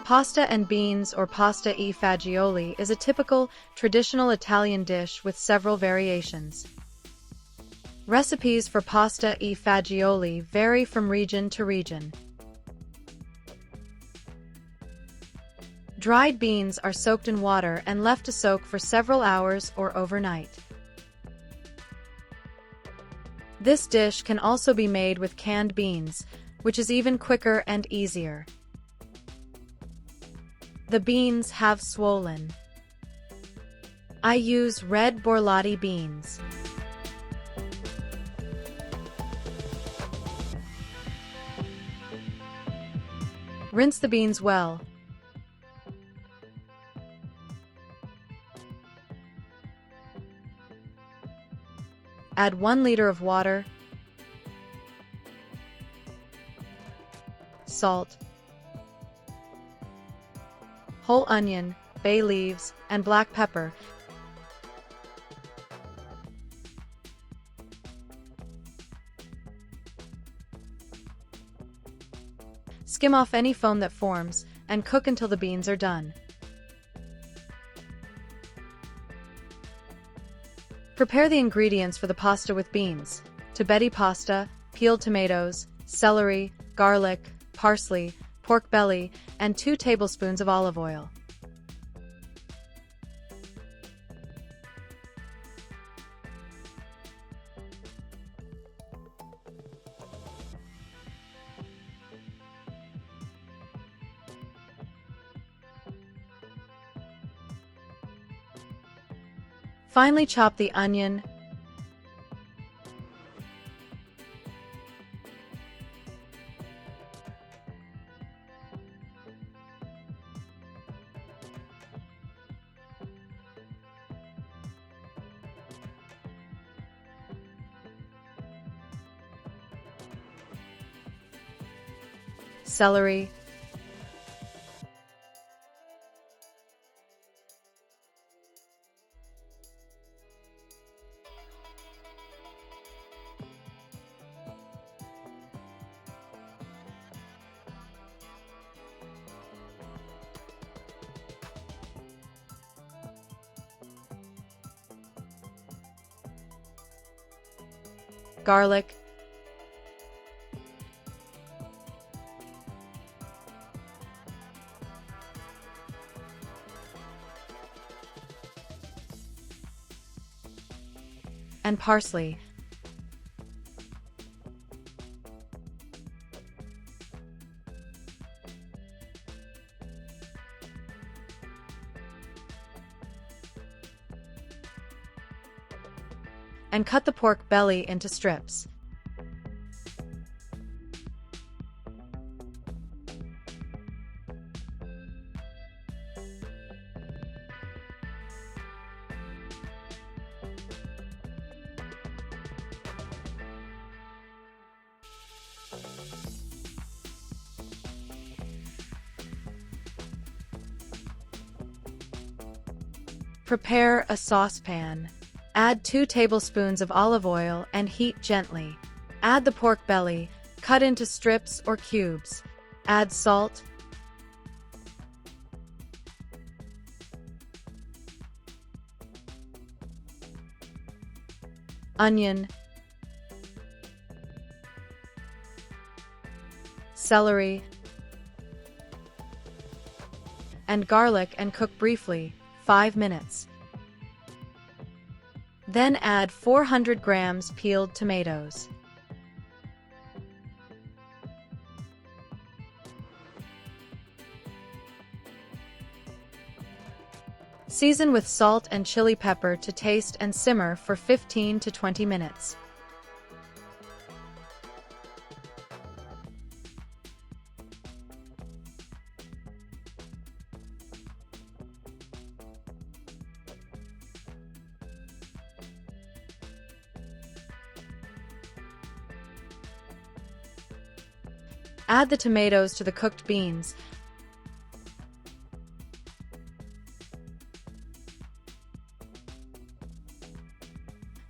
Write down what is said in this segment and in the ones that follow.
Pasta and beans or pasta e fagioli is a typical, traditional Italian dish with several variations. Recipes for pasta e fagioli vary from region to region. Dried beans are soaked in water and left to soak for several hours or overnight. This dish can also be made with canned beans, which is even quicker and easier. The beans have swollen. I use red borlotti beans. Rinse the beans well. Add 1 liter of water, salt, whole onion, bay leaves, and black pepper. Skim off any foam that forms, and cook until the beans are done. Prepare the ingredients for the pasta with beans: tabetti pasta, peeled tomatoes, celery, garlic, parsley, pork belly, and 2 tablespoons of olive oil. Finely chop the onion, celery, garlic, and parsley. And cut the pork belly into strips. Prepare a saucepan. Add 2 tablespoons of olive oil and heat gently. Add the pork belly, cut into strips or cubes. Add salt, onion, celery, and garlic and cook briefly, 5 minutes. Then add 400 grams peeled tomatoes. Season with salt and chili pepper to taste and simmer for 15 to 20 minutes. Add the tomatoes to the cooked beans.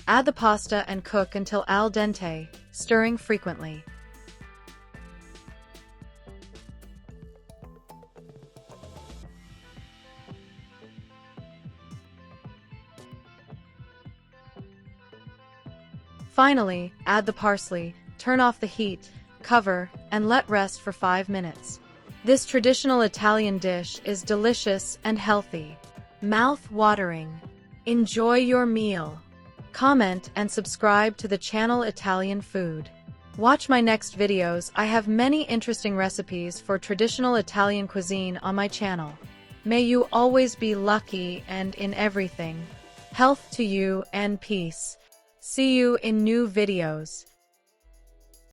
Add the pasta and cook until al dente, stirring frequently. Finally, add the parsley, turn off the heat, cover, and let rest for 5 minutes. This traditional Italian dish is delicious and healthy. Mouth-watering. Enjoy your meal. Comment and subscribe to the channel Italian Food. Watch my next videos. I have many interesting recipes for traditional Italian cuisine on my channel. May you always be lucky and in everything. Health to you and peace. See you in new videos.